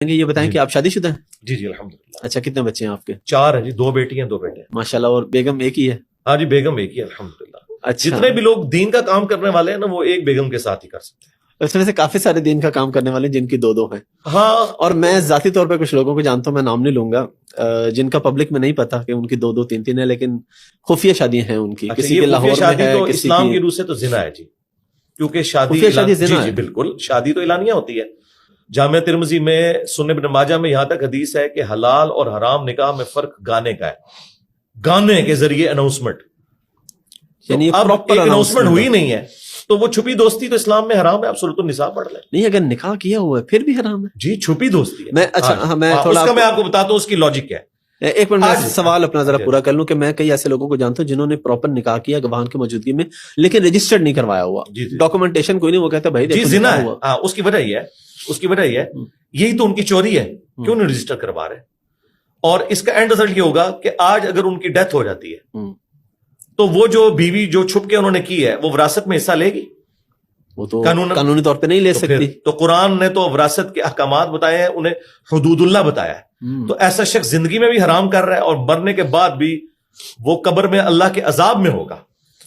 یہ بتائیں کہ آپ شادی شدہ ہیں؟ جی جی الحمدللہ. اچھا، کتنے بچے ہیں آپ کے؟ 4 ہیں جی، 2 بیٹی ہیں 2 بیٹے ہیں. ماشاءاللہ. اور بیگم ایک ہی ہے؟ ہاں جی، بیگم ایک ہی ہے الحمدللہ. اچھا. جتنے بھی لوگ دین کا کام کرنے والے ہیں نا وہ ایک بیگم کے ساتھ ہی کر سکتے ہیں. اس میں سے کافی سارے دین کا کام کرنے والے ہیں جن کی 2 ہیں. ہاں. اور میں ذاتی طور پہ کچھ لوگوں کو جانتا ہوں، میں نام نہیں لوں گا، جن کا پبلک میں نہیں پتا کہ ان کی 2 3 ہے، لیکن خفیہ شادیاں ہیں ان کی. کسی کے لاہور میں ہے، تو کسی اسلام کی کی روح سے تو زنا ہے جی، کیونکہ شادی زنا جی بالکل شادی تو اعلانیہ ہوتی ہے. جامع ترمذی میں، سنن ابن ماجہ میں یہاں تک حدیث ہے کہ حلال اور حرام نکاح میں فرق گانے کا ہے، گانے کے ذریعے اناؤنسمنٹ. یعنی اب ایک اناؤنسمنٹ ہوئی نہیں ہے تو وہ چھپی دوستی تو اسلام میں حرام ہے. آپ سورۃ النساء پڑھ لیں. نہیں، اگر نکاح کیا ہوا ہے پھر بھی حرام ہے جی، چھپی دوستی ہے. میں اچھا میں تھوڑا میں آپ کو بتاتا ہوں اس کی لاجک کیا ہے. ایک منٹ میں سوال اپنا ذرا پورا کر لوں کہ میں کئی ایسے لوگوں کو جانتا ہوں جنہوں نے پراپر نکاح کیا گواہان کی موجودگی میں، لیکن رجسٹرڈ نہیں کروایا ہوا، ڈاکومنٹیشن کوئی نہیں. وہ کہتا ہے بھائی جی زنا ہے. ہاں، اس کی وجہ یہ ہے یہی تو ان کی چوری ہے. کیوں نہیں رجسٹر کروا رہے؟ اور اس کا اینڈ رزلٹ یہ ہوگا کہ آج اگر ان کی ڈیتھ ہو جاتی ہے تو وہ جو بیوی جو چھپ کے انہوں نے کی ہے وہ وراثت میں حصہ لے گی؟ وہ تو قانونی طور پہ نہیں لے سکتی. تو قرآن نے تو وراثت کے احکامات بتائے ہیں، انہیں حدود اللہ بتایا ہے. تو ایسا شخص زندگی میں بھی حرام کر رہا ہے اور مرنے کے بعد بھی وہ قبر میں اللہ کے عذاب میں ہوگا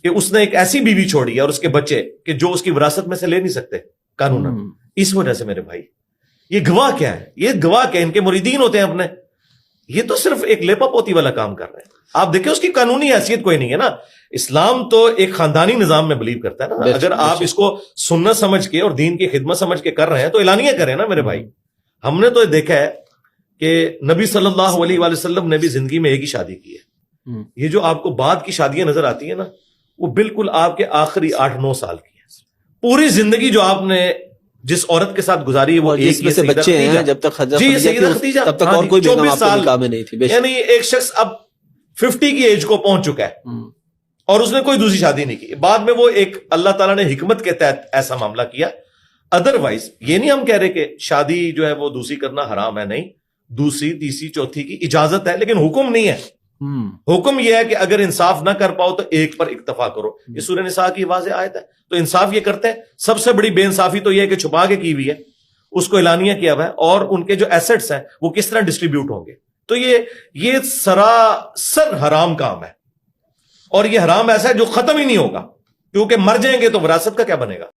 کہ اس نے ایک ایسی بیوی چھوڑی ہے اور اس کے بچے کہ جو اس کی وراثت میں سے لے نہیں سکتے قانون. اس وجہ سے میرے بھائی یہ گواہ کیا ہے؟ یہ گواہ کیا ہے؟ ان کے مریدین ہوتے ہیں اپنے. یہ تو صرف ایک لیپا پوتی والا کام کر رہے ہیں. آپ دیکھیں اس کی قانونی حیثیت کوئی نہیں ہے نا. اسلام تو ایک خاندانی نظام میں بلیو کرتا ہے نا. اگر آپ اس کو سنت سمجھ کے اور دین کی خدمت سمجھ کے کر رہے ہیں تو اعلانیہ کریں نا میرے بھائی. ہم نے تو دیکھا ہے کہ نبی صلی اللہ علیہ وآلہ وسلم نے بھی زندگی میں ایک ہی شادی کی ہے. یہ جو آپ کو بعد کی شادیاں نظر آتی ہیں نا وہ بالکل آپ کے آخری 8-9 سال کی ہے. پوری زندگی جو آپ نے جس عورت کے ساتھ گزاری ہے وہ ایک میں سے بچے ہیں. جب تک تب تک اور کوئی بیگم آپ کے نکاح میں نہیں تھی. یعنی ایک شخص اب 50 کی ایج کو پہنچ چکا ہے اور اس نے کوئی دوسری شادی نہیں کی. بعد میں وہ ایک اللہ تعالیٰ نے حکمت کے تحت ایسا معاملہ کیا. ادروائز یہ نہیں ہم کہہ رہے کہ شادی جو ہے وہ دوسری کرنا حرام ہے. نہیں، دوسری تیسری چوتھی کی اجازت ہے لیکن حکم نہیں ہے. حکم یہ ہے کہ اگر انصاف نہ کر پاؤ تو ایک پر اکتفا کرو. یہ سورہ نساء کی واضح آیت ہے. تو انصاف یہ کرتے ہیں. سب سے بڑی بے انصافی تو یہ ہے کہ چھپا کے کی ہوئی ہے، اس کو اعلانیہ کیا ہوا ہے، اور ان کے جو ایسٹس ہیں وہ کس طرح ڈسٹریبیوٹ ہوں گے. تو یہ سراسر حرام کام ہے اور یہ حرام ایسا ہے جو ختم ہی نہیں ہوگا، کیونکہ مر جائیں گے تو وراثت کا کیا بنے گا.